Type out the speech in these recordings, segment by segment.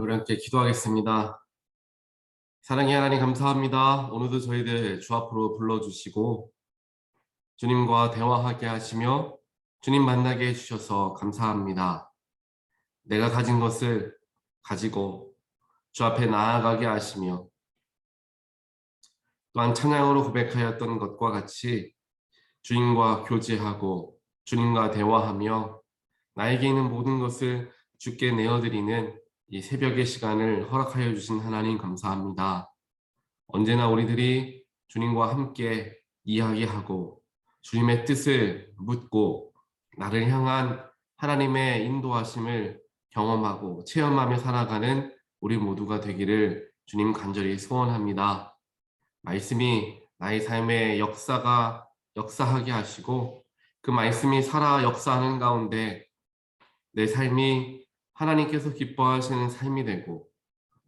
우리 함께 기도하겠습니다. 사랑의 하나님 감사합니다. 오늘도 저희들 주 앞으로 불러주시고 주님과 대화하게 하시며 주님 만나게 해주셔서 감사합니다. 내가 가진 것을 가지고 주 앞에 나아가게 하시며 또한 찬양으로 고백하였던 것과 같이 주님과 교제하고 주님과 대화하며 나에게 있는 모든 것을 주께 내어드리는 이 새벽의 시간을 허락하여 주신 하나님 감사합니다. 언제나 우리들이 주님과 함께 이야기하고 주님의 뜻을 묻고 나를 향한 하나님의 인도하심을 경험하고 체험하며 살아가는 우리 모두가 되기를 주님 간절히 소원합니다. 말씀이 나의 삶의 역사하게 하시고 그 말씀이 살아 역사하는 가운데 내 삶이 하나님께서 기뻐하시는 삶이 되고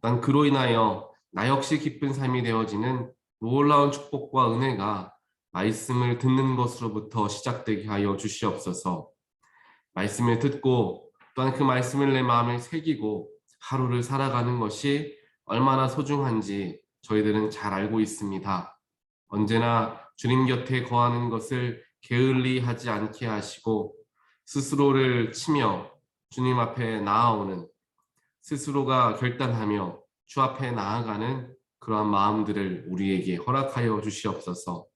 난 그로 인하여 나 역시 기쁜 삶이 되어지는 놀라운 축복과 은혜가 말씀을 듣는 것으로부터 시작되게 하여 주시옵소서. 말씀을 듣고 또한 그 말씀을 내 마음에 새기고 하루를 살아가는 것이 얼마나 소중한지 저희들은 잘 알고 있습니다. 언제나 주님 곁에 거하는 것을 게을리 하지 않게 하시고 스스로를 치며 주님 앞에 나아오는 스스로가 결단하며 주 앞에 나아가는 그러한 마음들을 우리에게 허락하여 주시옵소서.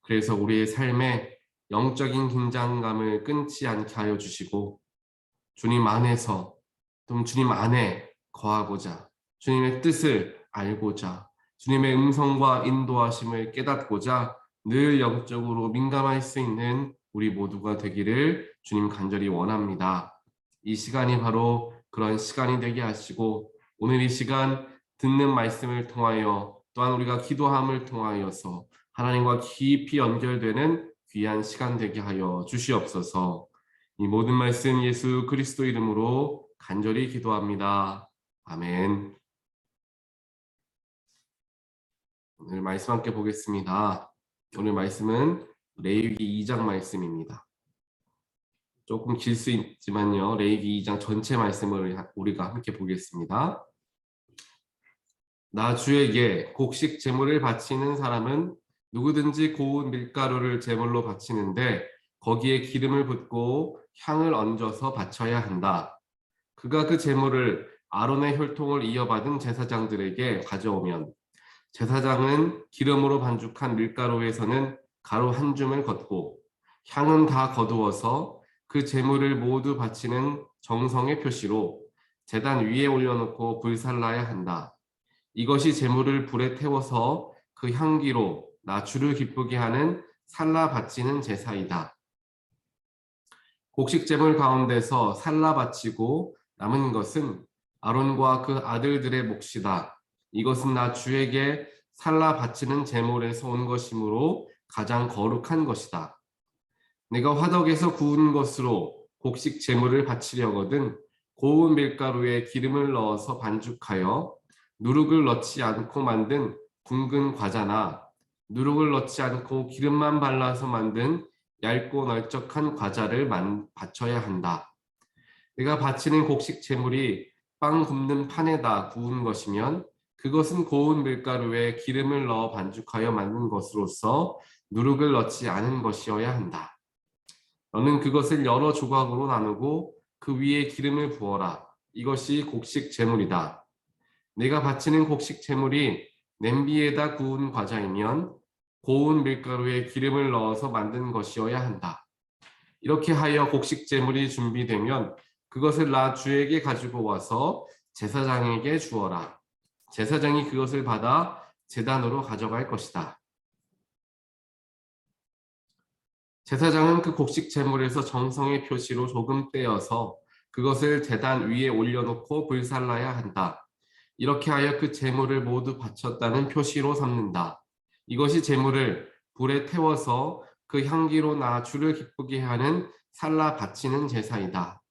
그래서 우리의 삶에 영적인 긴장감을 끊지 않게 하여 주시고 주님 안에서 또 주님 안에 거하고자 주님의 뜻을 알고자 주님의 음성과 인도하심을 깨닫고자 늘 영적으로 민감할 수 있는 우리 모두가 되기를 주님 간절히 원합니다. 이 시간이 바로 그런 시간이 되게 하시고 오늘 이 시간 듣는 말씀을 통하여 또한 우리가 기도함을 통하여서 하나님과 깊이 연결되는 귀한 시간 되게 하여 주시옵소서. 이 모든 말씀 예수 그리스도 이름으로 간절히 기도합니다. 아멘. 오늘 말씀 함께 보겠습니다. 오늘 말씀은 레위기 2장 말씀입니다. 조금 길 수 있지만요. 레위기 2장 전체 말씀을 우리가 함께 보겠습니다. 나 주에게 곡식 제물을 바치는 사람은 누구든지 고운 밀가루를 제물로 바치는데 거기에 기름을 붓고 향을 얹어서 바쳐야 한다. 그가 그 제물을 아론의 혈통을 이어받은 제사장들에게 가져오면 제사장은 기름으로 반죽한 밀가루에서는 가루 한 줌을 걷고 향은 다 거두어서 그 제물을 모두 바치는 정성의 표시로 제단 위에 올려놓고 불살라야 한다. 이것이 제물을 불에 태워서 그 향기로 나 주를 기쁘게 하는 살라 바치는 제사이다. 곡식 제물 가운데서 살라 바치고 남은 것은 아론과 그 아들들의 몫이다. 이것은 나 주에게 살라 바치는 제물에서 온 것이므로 가장 거룩한 것이다. 내가 화덕에서 구운 것으로 곡식 제물을 바치려거든 고운 밀가루에 기름을 넣어서 반죽하여 누룩을 넣지 않고 만든 굵은 과자나 누룩을 넣지 않고 기름만 발라서 만든 얇고 널쩍한 과자를 바쳐야 한다. 내가 바치는 곡식 제물이 빵 굽는 판에다 구운 것이면 그것은 고운 밀가루에 기름을 넣어 반죽하여 만든 것으로서 누룩을 넣지 않은 것이어야 한다. 너는 그것을 여러 조각으로 나누고 그 위에 기름을 부어라. 이것이 곡식 제물이다. 내가 바치는 곡식 제물이 냄비에다 구운 과자이면 고운 밀가루에 기름을 넣어서 만든 것이어야 한다. 이렇게 하여 곡식 제물이 준비되면 그것을 나 주에게 가지고 와서 제사장에게 주어라. 제사장이 그것을 받아 제단으로 가져갈 것이다. 제사장은 그 곡식 제물에서 정성의 표시로 조금 떼어서 그것을 제단 위에 올려놓고 불살라야 한다. 이렇게 하여 그 제물을 모두 바쳤다는 표시로 삼는다. 이것이 제물을 불에 태워서 그 향기로 나 주를 기쁘게 하는 살라 바치는 제사이다.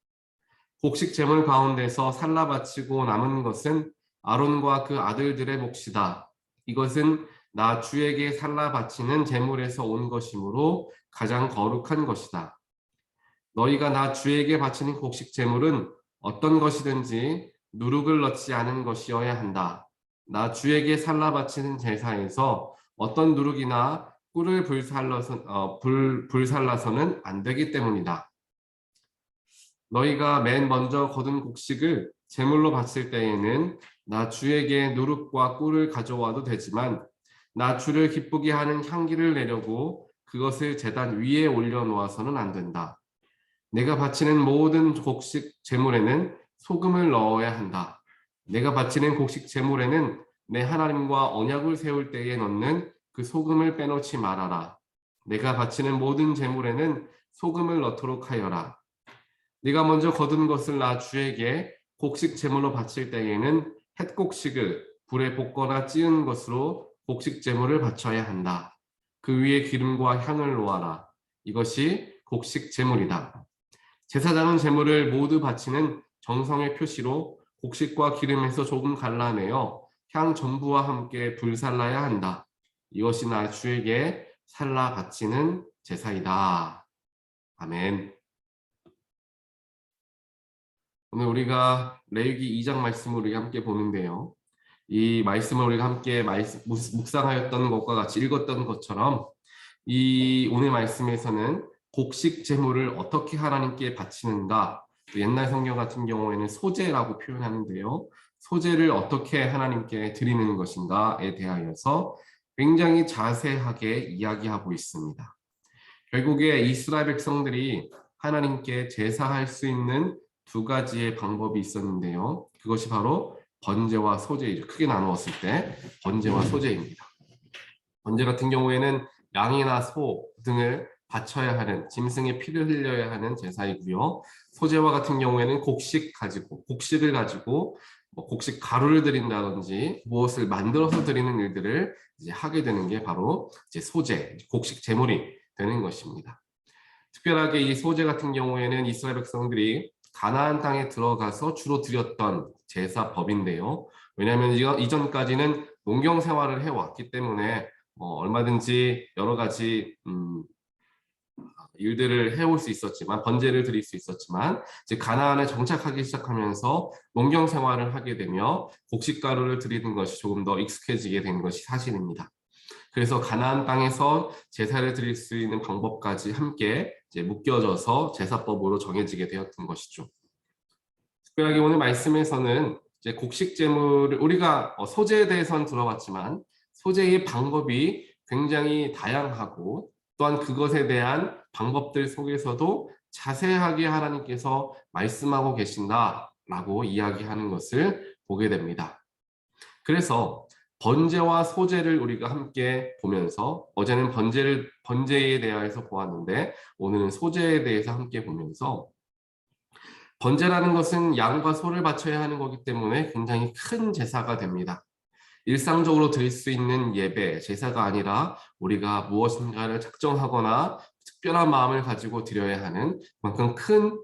곡식 제물 가운데서 살라 바치고 남은 것은 아론과 그 아들들의 몫이다. 이것은 나 주에게 살라 바치는 제물에서 온 것이므로 가장 거룩한 것이다. 너희가 나 주에게 바치는 곡식 제물은 어떤 것이든지 누룩을 넣지 않은 것이어야 한다. 나 주에게 살라 바치는 제사에서 어떤 누룩이나 꿀을 불살라서는 안 되기 때문이다. 너희가 맨 먼저 거둔 곡식을 제물로 바칠 때에는 나 주에게 누룩과 꿀을 가져와도 되지만 나 주를 기쁘게 하는 향기를 내려고 그것을 제단 위에 올려놓아서는 안 된다. 내가 바치는 모든 곡식 제물에는 소금을 넣어야 한다. 내가 바치는 곡식 제물에는 내 하나님과 언약을 세울 때에 넣는 그 소금을 빼놓지 말아라. 내가 바치는 모든 제물에는 소금을 넣도록 하여라. 네가 먼저 거둔 것을 나 주에게 곡식 제물로 바칠 때에는 햇곡식을 불에 볶거나 찌은 것으로 곡식 제물을 바쳐야 한다. 그 위에 기름과 향을 놓아라. 이것이 곡식 제물이다. 제사장은 제물을 모두 바치는 정성의 표시로 곡식과 기름에서 조금 갈라내어 향 전부와 함께 불살라야 한다. 이것이 나 주에게 살라 바치는 제사이다. 아멘. 오늘 우리가 레위기 2장 말씀을 우리가 함께 보는데요. 이 말씀을 우리가 함께 묵상하였던 것과 같이 읽었던 것처럼 이 오늘 말씀에서는 곡식 제물을 어떻게 하나님께 바치는가, 또 옛날 성경 같은 경우에는 소제라고 표현하는데요. 소제를 어떻게 하나님께 드리는 것인가에 대하여서 굉장히 자세하게 이야기하고 있습니다. 결국에 이스라엘 백성들이 하나님께 제사할 수 있는 두 가지의 방법이 있었는데요. 그것이 바로 번제와 소제이죠. 크게 나누었을 때 번제와 소제입니다. 번제 같은 경우에는 양이나 소 등을 바쳐야 하는, 짐승의 피를 흘려야 하는 제사이고요. 소제와 같은 경우에는 곡식을 가지고 곡식 가루를 드린다든지 무엇을 만들어서 드리는 일들을 이제 하게 되는 게 바로 이제 소제, 곡식 제물이 되는 것입니다. 특별하게 이 소제 같은 경우에는 이스라엘 백성들이 가나안 땅에 들어가서 주로 드렸던 제사법인데요. 왜냐하면 이전까지는 농경 생활을 해왔기 때문에 얼마든지 여러 가지 일들을 해올 수 있었지만, 번제를 드릴 수 있었지만, 이제 가나안에 정착하기 시작하면서 농경 생활을 하게 되며 곡식가루를 드리는 것이 조금 더 익숙해지게 된 것이 사실입니다. 그래서 가나안 땅에서 제사를 드릴 수 있는 방법까지 함께 이제 묶여져서 제사법으로 정해지게 되었던 것이죠. 특별하게 오늘 말씀에서는 이제 곡식 제물을 우리가 소제에 대해서는 들어봤지만 소제의 방법이 굉장히 다양하고 또한 그것에 대한 방법들 속에서도 자세하게 하나님께서 말씀하고 계신다라고 이야기하는 것을 보게 됩니다. 그래서 번제와 소제를 우리가 함께 보면서 어제는 번제에 대해서 보았는데 오늘은 소제에 대해서 함께 보면서 번제라는 것은 양과 소를 바쳐야 하는 거기 때문에 굉장히 큰 제사가 됩니다. 일상적으로 드릴 수 있는 예배, 제사가 아니라 우리가 무엇인가를 작정하거나 특별한 마음을 가지고 드려야 하는 그만큼 큰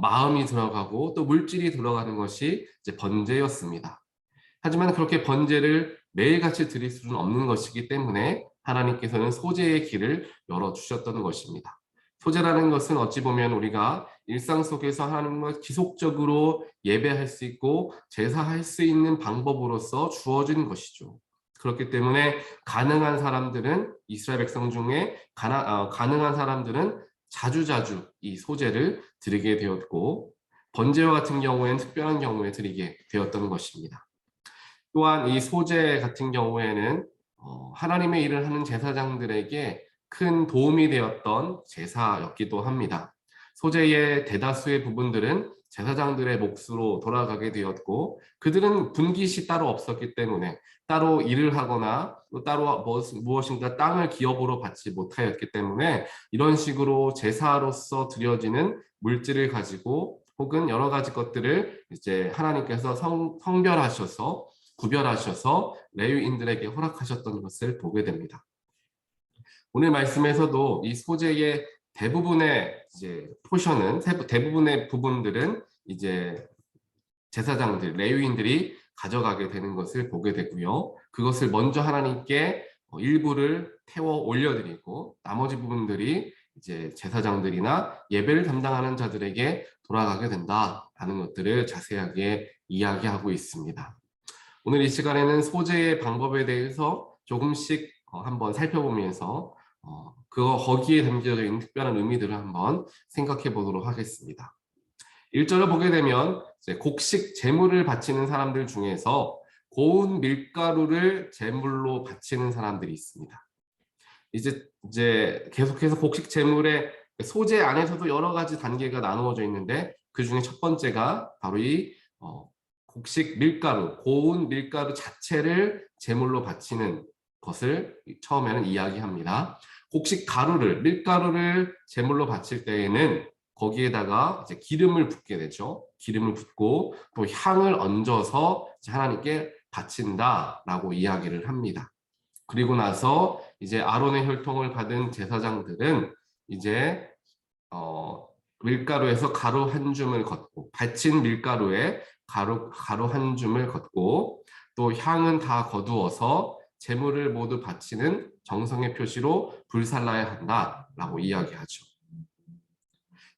마음이 들어가고 또 물질이 들어가는 것이 이제 번제였습니다. 하지만 그렇게 번제를 매일같이 드릴 수는 없는 것이기 때문에 하나님께서는 소제의 길을 열어주셨던 것입니다. 소제라는 것은 어찌 보면 우리가 일상 속에서 하나님과 지속적으로 예배할 수 있고 제사할 수 있는 방법으로서 주어진 것이죠. 그렇기 때문에 가능한 사람들은 이스라엘 백성 중에 가능한 사람들은 자주자주 이 소제를 드리게 되었고 번제와 같은 경우에는 특별한 경우에 드리게 되었던 것입니다. 또한 이 소제 같은 경우에는 하나님의 일을 하는 제사장들에게 큰 도움이 되었던 제사였기도 합니다. 소제의 대다수의 부분들은 제사장들의 몫으로 돌아가게 되었고 그들은 분깃이 따로 없었기 때문에 따로 일을 하거나 또 따로 무엇인가 땅을 기업으로 받지 못하였기 때문에 이런 식으로 제사로서 드려지는 물질을 가지고 혹은 여러 가지 것들을 이제 하나님께서 성별하셔서 구별하셔서 레위인들에게 허락하셨던 것을 보게 됩니다. 오늘 말씀에서도 이 소제의 대부분의 이제 포션은 대부분의 부분들은 이제 제사장들, 레위인들이 가져가게 되는 것을 보게 되고요. 그것을 먼저 하나님께 일부를 태워 올려드리고 나머지 부분들이 이제 제사장들이나 예배를 담당하는 자들에게 돌아가게 된다라는 것들을 자세하게 이야기하고 있습니다. 오늘 이 시간에는 소재의 방법에 대해서 조금씩 한번 살펴보면서 거기에 담겨져 있는 특별한 의미들을 한번 생각해 보도록 하겠습니다. 1절을 보게 되면 이제 곡식 제물을 바치는 사람들 중에서 고운 밀가루를 제물로 바치는 사람들이 있습니다. 이제 계속해서 곡식 제물의 소재 안에서도 여러 가지 단계가 나누어져 있는데 그 중에 첫 번째가 바로 이 곡식 밀가루, 고운 밀가루 자체를 제물로 바치는 것을 처음에는 이야기합니다. 곡식 가루를, 밀가루를 제물로 바칠 때에는 거기에다가 이제 기름을 붓게 되죠. 기름을 붓고 또 향을 얹어서 하나님께 바친다라고 이야기를 합니다. 그리고 나서 이제 아론의 혈통을 받은 제사장들은 이제 밀가루에서 가루 한 줌을 걷고 바친 밀가루에 가루 한 줌을 걷고 또 향은 다 거두어서 제물을 모두 바치는 정성의 표시로 불살라야 한다라고 이야기하죠.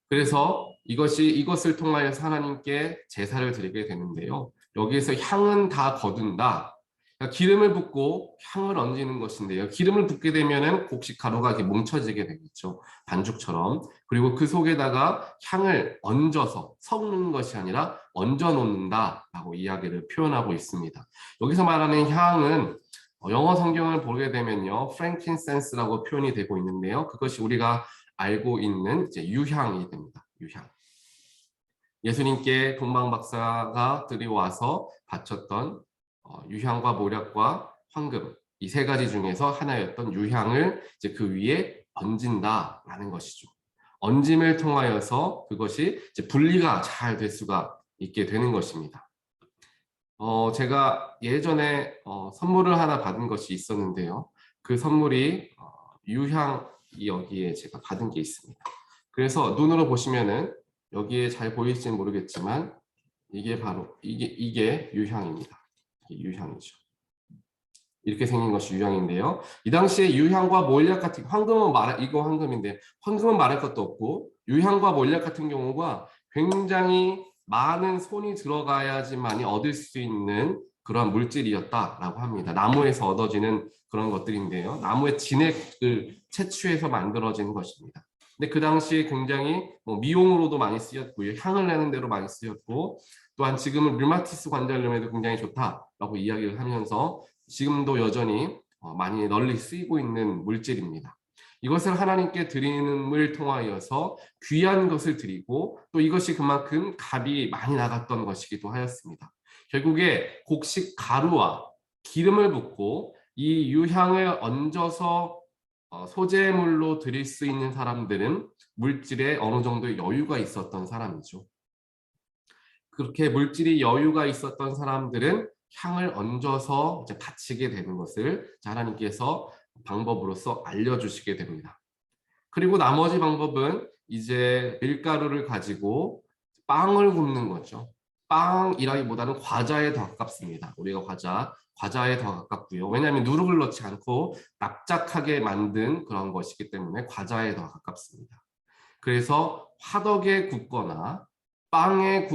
그래서 이것을 통하여서 하나님께 제사를 드리게 되는데요. 여기에서 향은 다 거둔다. 그러니까 기름을 붓고 향을 얹는 것인데요. 기름을 붓게 되면은 곡식 가루가 이렇게 뭉쳐지게 되겠죠. 반죽처럼. 그리고 그 속에다가 향을 얹어서 섞는 것이 아니라 얹어 놓는다라고 이야기를 표현하고 있습니다. 여기서 말하는 향은 영어 성경을 보게 되면요, frankincense라고 표현이 되고 있는데요. 그것이 우리가 알고 있는 이제 유향이 됩니다. 유향. 예수님께 동방박사가들이 와서 바쳤던 유향과 모략과 황금 이 세 가지 중에서 하나였던 유향을 이제 그 위에 얹은다라는 것이죠. 얹음을 통하여서 그것이 이제 분리가 잘 될 수가 있게 되는 것입니다. 제가 예전에 선물을 하나 받은 것이 있었는데요. 그 선물이 유향이 여기에 제가 받은 게 있습니다. 그래서 눈으로 보시면은 여기에 잘 보일지는 모르겠지만 이게 바로 이게 유향입니다. 이게 유향이죠. 이렇게 생긴 것이 유향인데요. 이 당시에 유향과 몰약 같은 이거 황금인데 황금은 말할 것도 없고 유향과 몰약 같은 경우가 굉장히 많은 손이 들어가야지만이 얻을 수 있는 그런 물질이었다라고 합니다. 나무에서 얻어지는 그런 것들인데요. 나무의 진액을 채취해서 만들어진 것입니다. 근데 그 당시에 굉장히 미용으로도 많이 쓰였고요. 향을 내는 데로 많이 쓰였고 또한 지금은 류마티스 관절염에도 굉장히 좋다라고 이야기를 하면서 지금도 여전히 많이 널리 쓰이고 있는 물질입니다. 이것을 하나님께 드림을 통하여서 귀한 것을 드리고 또 이것이 그만큼 값이 많이 나갔던 것이기도 하였습니다. 결국에 곡식 가루와 기름을 붓고 이 유향을 얹어서 소재물로 드릴 수 있는 사람들은 물질에 어느 정도 여유가 있었던 사람이죠. 그렇게 물질이 여유가 있었던 사람들은 향을 얹어서 이제 바치게 되는 것을 하나님께서 방법으로서 알려주시게 됩니다. 그리고 나머지 방법은 이제 밀가루를 가지고 빵을 굽는 거죠. 빵이라기보다는 과자에 더 가깝습니다. 우리가 과자에 더 가깝고요. 왜냐하면 누룩을 넣지 않고 납작하게 만든 그런 것이기 때문에 과자에 더 가깝습니다. 그래서 화덕에 굽거나 빵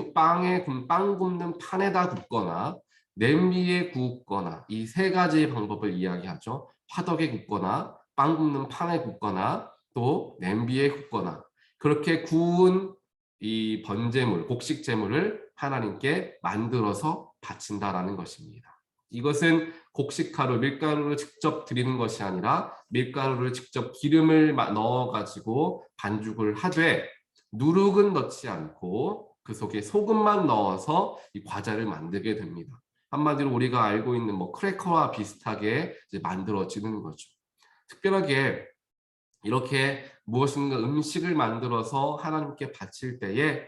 굽는 판에다 굽거나 냄비에 굽거나 이 세 가지의 방법을 이야기하죠. 화덕에 굽거나 빵 굽는 판에 굽거나 또 냄비에 굽거나 그렇게 구운 이 번제물, 곡식제물을 하나님께 만들어서 바친다라는 것입니다. 이것은 곡식가루, 밀가루를 직접 드리는 것이 아니라 밀가루를 직접 기름을 넣어가지고 반죽을 하되 누룩은 넣지 않고 그 속에 소금만 넣어서 이 과자를 만들게 됩니다. 한마디로 우리가 알고 있는 크래커와 비슷하게 이제 만들어지는 거죠. 특별하게 이렇게 무엇인가 음식을 만들어서 하나님께 바칠 때에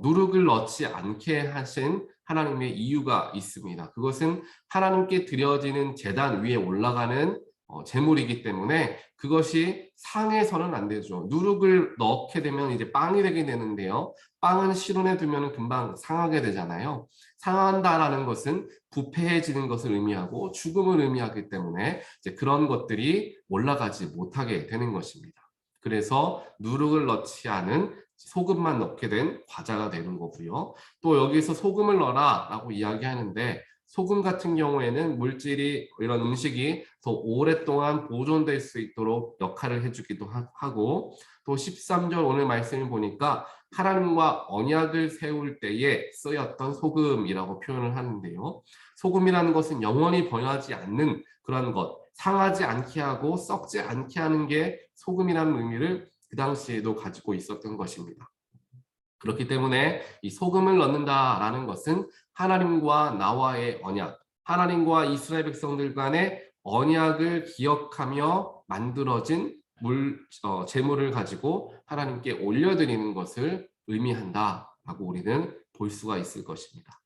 누룩을 넣지 않게 하신 하나님의 이유가 있습니다. 그것은 하나님께 드려지는 제단 위에 올라가는 제물이기 때문에 그것이 상해서는 안 되죠. 누룩을 넣게 되면 이제 빵이 되게 되는데요. 빵은 실온에 두면 금방 상하게 되잖아요. 상한다라는 것은 부패해지는 것을 의미하고 죽음을 의미하기 때문에 이제 그런 것들이 올라가지 못하게 되는 것입니다. 그래서 누룩을 넣지 않은 소금만 넣게 된 과자가 되는 거고요. 또 여기서 소금을 넣어라 라고 이야기하는데 소금 같은 경우에는 물질이 이런 음식이 더 오랫동안 보존될 수 있도록 역할을 해주기도 하고 또 13절 오늘 말씀을 보니까 하나님과 언약을 세울 때에 쓰였던 소금이라고 표현을 하는데요. 소금이라는 것은 영원히 변하지 않는 그런 것, 상하지 않게 하고 썩지 않게 하는 게 소금이라는 의미를 그 당시에도 가지고 있었던 것입니다. 그렇기 때문에 이 소금을 넣는다라는 것은 하나님과 나와의 언약, 하나님과 이스라엘 백성들 간의 언약을 기억하며 만들어진 제물을 가지고 하나님께 올려드리는 것을 의미한다라고 우리는 볼 수가 있을 것입니다.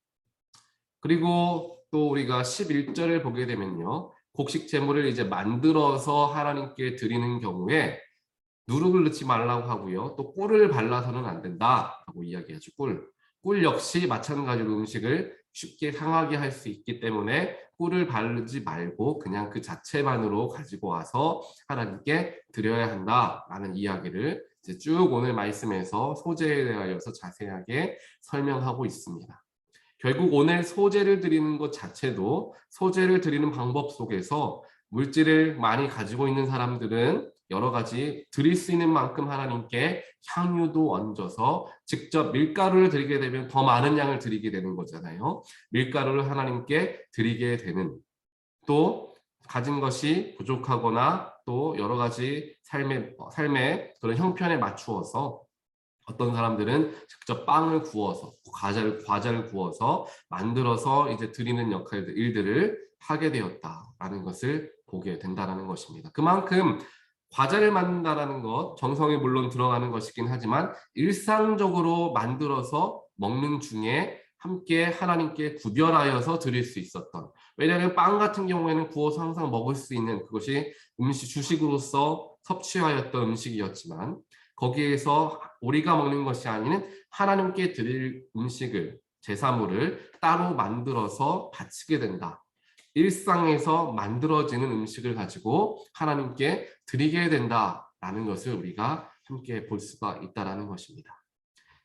그리고 또 우리가 11절을 보게 되면요. 곡식 제물을 이제 만들어서 하나님께 드리는 경우에 누룩을 넣지 말라고 하고요. 또 꿀을 발라서는 안 된다라고 이야기하죠. 꿀 역시 마찬가지로 음식을 쉽게 상하게 할 수 있기 때문에 꿀을 바르지 말고 그냥 그 자체만으로 가지고 와서 하나님께 드려야 한다라는 이야기를 이제 쭉 오늘 말씀에서 소제에 대하여서 자세하게 설명하고 있습니다. 결국 오늘 소제를 드리는 것 자체도 소제를 드리는 방법 속에서 물질을 많이 가지고 있는 사람들은 여러 가지 드릴 수 있는 만큼 하나님께 향유도 얹어서 직접 밀가루를 드리게 되면 더 많은 양을 드리게 되는 거잖아요. 밀가루를 하나님께 드리게 되는 또 가진 것이 부족하거나 또 여러 가지 삶의 그런 형편에 맞추어서 어떤 사람들은 직접 빵을 구워서 과자를 구워서 만들어서 이제 드리는 일들을 하게 되었다라는 것을 보게 된다는 것입니다. 그만큼 과자를 만든다라는 것 정성이 물론 들어가는 것이긴 하지만 일상적으로 만들어서 먹는 중에 함께 하나님께 구별하여서 드릴 수 있었던, 왜냐하면 빵 같은 경우에는 구워서 항상 먹을 수 있는 그것이 주식으로서 섭취하였던 음식이었지만 거기에서 우리가 먹는 것이 아닌 하나님께 드릴 음식을 제사물을 따로 만들어서 바치게 된다. 일상에서 만들어지는 음식을 가지고 하나님께 드리게 된다라는 것을 우리가 함께 볼 수가 있다는 것입니다.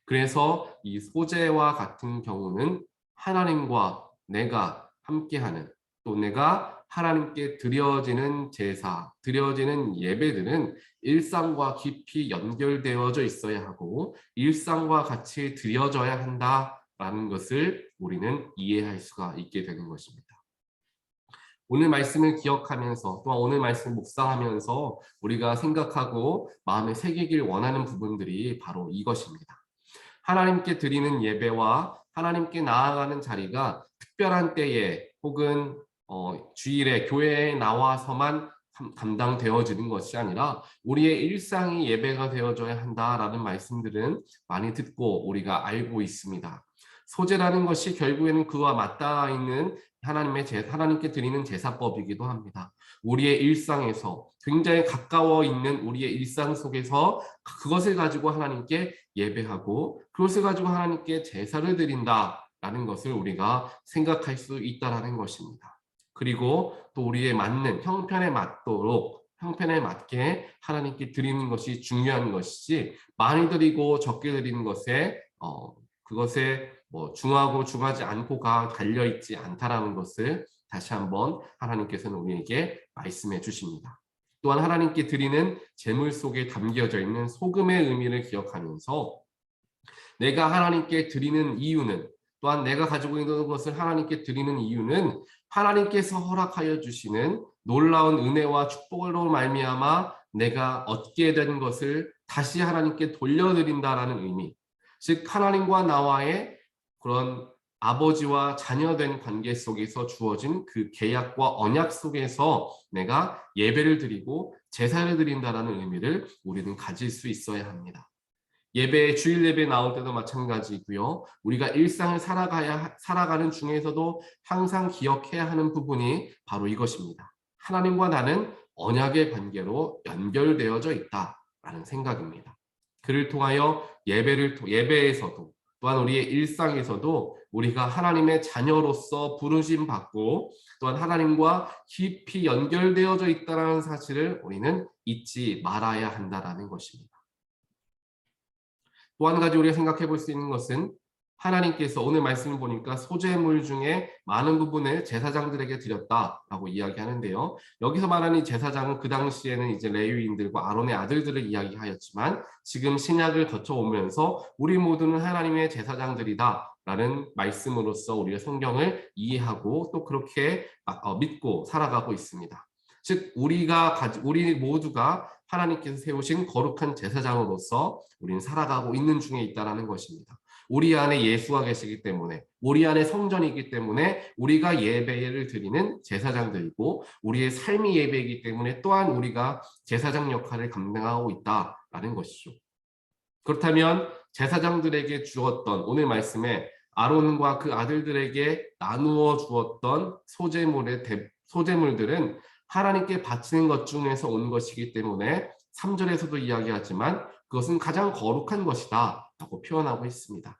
그래서 이 소제와 같은 경우는 하나님과 내가 함께하는 또 내가 하나님께 드려지는 제사, 드려지는 예배들은 일상과 깊이 연결되어져 있어야 하고 일상과 같이 드려져야 한다라는 것을 우리는 이해할 수가 있게 되는 것입니다. 오늘 말씀을 기억하면서 또한 오늘 말씀 묵상하면서 우리가 생각하고 마음에 새기길 원하는 부분들이 바로 이것입니다. 하나님께 드리는 예배와 하나님께 나아가는 자리가 특별한 때에 혹은 주일에 교회에 나와서만 감당되어지는 것이 아니라 우리의 일상이 예배가 되어져야 한다라는 말씀들은 많이 듣고 우리가 알고 있습니다. 소제라는 것이 결국에는 그와 맞닿아 있는 하나님께 드리는 제사법이기도 합니다. 우리의 일상에서 굉장히 가까워 있는 우리의 일상 속에서 그것을 가지고 하나님께 예배하고 그것을 가지고 하나님께 제사를 드린다라는 것을 우리가 생각할 수 있다라는 것입니다. 그리고 또 우리의 맞는 형편에 맞게 하나님께 드리는 것이 중요한 것이지 많이 드리고 적게 드리는 것에 그것에 중하고 중하지 않고가 달려있지 않다라는 것을 다시 한번 하나님께서는 우리에게 말씀해 주십니다. 또한 하나님께 드리는 제물 속에 담겨져 있는 소금의 의미를 기억하면서 내가 하나님께 드리는 이유는 또한 내가 가지고 있는 것을 하나님께 드리는 이유는 하나님께서 허락하여 주시는 놀라운 은혜와 축복으로 말미암아 내가 얻게 된 것을 다시 하나님께 돌려드린다라는 의미, 즉 하나님과 나와의 그런 아버지와 자녀된 관계 속에서 주어진 그 계약과 언약 속에서 내가 예배를 드리고 제사를 드린다라는 의미를 우리는 가질 수 있어야 합니다. 주일 예배 나올 때도 마찬가지고요. 우리가 일상을 살아가는 중에서도 항상 기억해야 하는 부분이 바로 이것입니다. 하나님과 나는 언약의 관계로 연결되어져 있다라는 생각입니다. 그를 통하여 예배에서도 또한 우리의 일상에서도 우리가 하나님의 자녀로서 부르심 받고 또한 하나님과 깊이 연결되어져 있다는 사실을 우리는 잊지 말아야 한다는 것입니다. 또 한 가지 우리가 생각해 볼 수 있는 것은 하나님께서 오늘 말씀을 보니까 소재물 중에 많은 부분을 제사장들에게 드렸다라고 이야기하는데요. 여기서 말하는 제사장은 그 당시에는 이제 레위인들과 아론의 아들들을 이야기하였지만 지금 신약을 거쳐오면서 우리 모두는 하나님의 제사장들이다라는 말씀으로써 우리가 성경을 이해하고 또 그렇게 믿고 살아가고 있습니다. 즉 우리 모두가 하나님께서 세우신 거룩한 제사장으로서 우리는 살아가고 있는 중에 있다는 것입니다. 우리 안에 예수가 계시기 때문에 우리 안에 성전이 있기 때문에 우리가 예배를 드리는 제사장들이고 우리의 삶이 예배이기 때문에 또한 우리가 제사장 역할을 감당하고 있다라는 것이죠. 그렇다면 제사장들에게 주었던 오늘 말씀에 아론과 그 아들들에게 나누어 주었던 소재물들은 하나님께 바치는 것 중에서 온 것이기 때문에 3절에서도 이야기하지만 그것은 가장 거룩한 것이다 라고 표현하고 있습니다.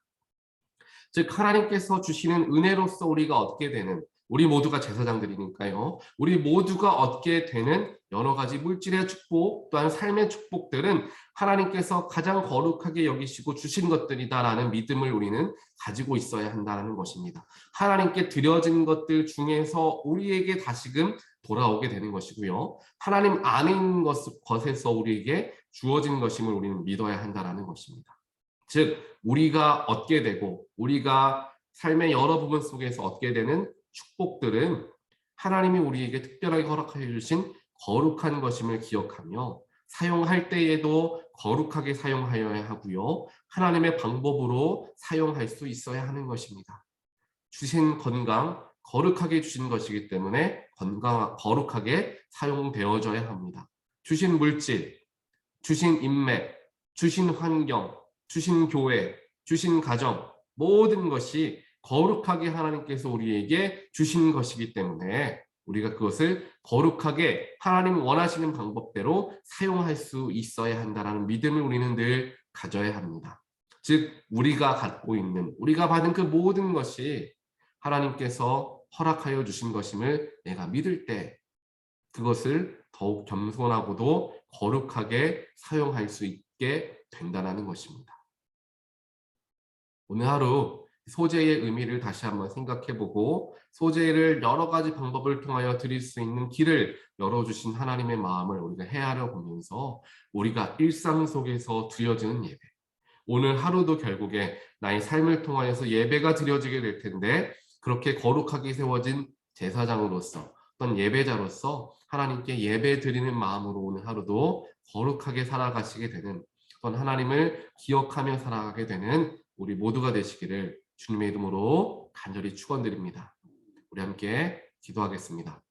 즉 하나님께서 주시는 은혜로서 우리가 얻게 되는 우리 모두가 제사장들이니까요. 우리 모두가 얻게 되는 여러 가지 물질의 축복 또한 삶의 축복들은 하나님께서 가장 거룩하게 여기시고 주신 것들이다라는 믿음을 우리는 가지고 있어야 한다는 것입니다. 하나님께 드려진 것들 중에서 우리에게 다시금 돌아오게 되는 것이고요. 하나님 안에 있는 것에서 우리에게 주어진 것임을 우리는 믿어야 한다는 것입니다. 즉 우리가 얻게 되고 우리가 삶의 여러 부분 속에서 얻게 되는 축복들은 하나님이 우리에게 특별하게 허락해 주신 거룩한 것임을 기억하며 사용할 때에도 거룩하게 사용하여야 하고요. 하나님의 방법으로 사용할 수 있어야 하는 것입니다. 주신 건강, 거룩하게 주신 것이기 때문에 거룩하게 사용되어져야 합니다. 주신 물질, 주신 인맥, 주신 환경, 주신 교회, 주신 가정 모든 것이 거룩하게 하나님께서 우리에게 주신 것이기 때문에 우리가 그것을 거룩하게 하나님 원하시는 방법대로 사용할 수 있어야 한다는 믿음을 우리는 늘 가져야 합니다. 즉 우리가 갖고 있는 우리가 받은 그 모든 것이 하나님께서 허락하여 주신 것임을 내가 믿을 때 그것을 더욱 겸손하고도 거룩하게 사용할 수 있게 된다는 것입니다. 오늘 하루 소재의 의미를 다시 한번 생각해보고 소재를 여러 가지 방법을 통하여 드릴 수 있는 길을 열어주신 하나님의 마음을 우리가 헤아려 보면서 우리가 일상 속에서 드려지는 예배, 오늘 하루도 결국에 나의 삶을 통하여서 예배가 드려지게 될 텐데 그렇게 거룩하게 세워진 제사장으로서 어떤 예배자로서 하나님께 예배 드리는 마음으로 오늘 하루도 거룩하게 살아가시게 되는 어떤 하나님을 기억하며 살아가게 되는 우리 모두가 되시기를 주님의 이름으로 간절히 축원드립니다. 우리 함께 기도하겠습니다.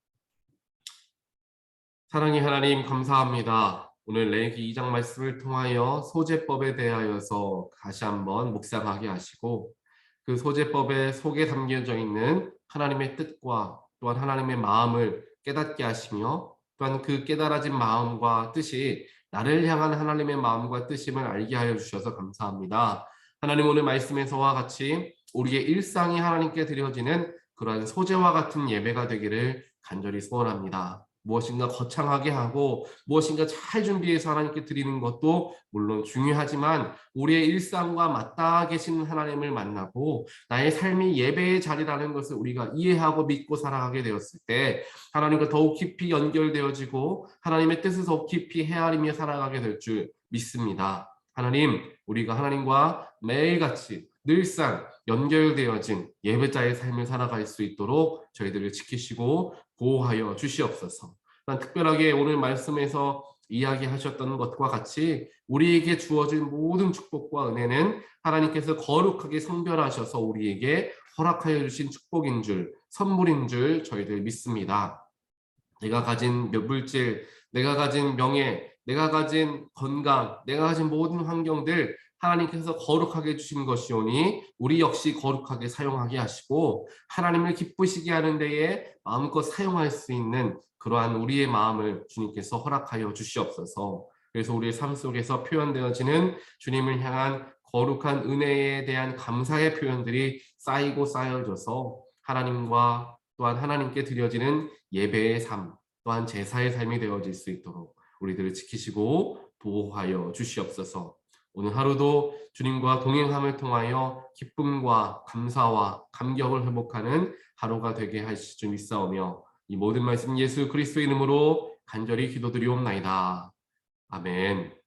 사랑의 하나님 감사합니다. 오늘 레위기 2장 말씀을 통하여 소재법에 대하여서 다시 한번 묵상하게 하시고 그 소재법의 속에 담겨져 있는 하나님의 뜻과 또한 하나님의 마음을 깨닫게 하시며 또한 그 깨달아진 마음과 뜻이 나를 향한 하나님의 마음과 뜻임을 알게 하여 주셔서 감사합니다. 하나님 오늘 말씀에서와 같이 우리의 일상이 하나님께 드려지는 그러한 소재와 같은 예배가 되기를 간절히 소원합니다. 무엇인가 거창하게 하고 무엇인가 잘 준비해서 하나님께 드리는 것도 물론 중요하지만 우리의 일상과 맞닿아 계시는 하나님을 만나고 나의 삶이 예배의 자리라는 것을 우리가 이해하고 믿고 살아가게 되었을 때 하나님과 더욱 깊이 연결되어지고 하나님의 뜻을 더욱 깊이 헤아리며 살아가게 될 줄 믿습니다. 하나님, 우리가 하나님과 매일같이 늘상 연결되어진 예배자의 삶을 살아갈 수 있도록 저희들을 지키시고 보호하여 주시옵소서. 특별하게 오늘 말씀에서 이야기하셨던 것과 같이 우리에게 주어진 모든 축복과 은혜는 하나님께서 거룩하게 성별하셔서 우리에게 허락하여 주신 축복인 줄, 선물인 줄 저희들 믿습니다. 내가 가진 물질, 내가 가진 명예, 내가 가진 건강, 내가 가진 모든 환경들 하나님께서 거룩하게 주신 것이오니 우리 역시 거룩하게 사용하게 하시고 하나님을 기쁘시게 하는 데에 마음껏 사용할 수 있는 그러한 우리의 마음을 주님께서 허락하여 주시옵소서. 그래서 우리의 삶 속에서 표현되어지는 주님을 향한 거룩한 은혜에 대한 감사의 표현들이 쌓이고 쌓여져서 하나님과 또한 하나님께 드려지는 예배의 삶, 또한 제사의 삶이 되어질 수 있도록 우리들을 지키시고 보호하여 주시옵소서. 오늘 하루도 주님과 동행함을 통하여 기쁨과 감사와 감격을 회복하는 하루가 되게 하실 줄 믿사오며 이 모든 말씀 예수 그리스도의 이름으로 간절히 기도드리옵나이다. 아멘.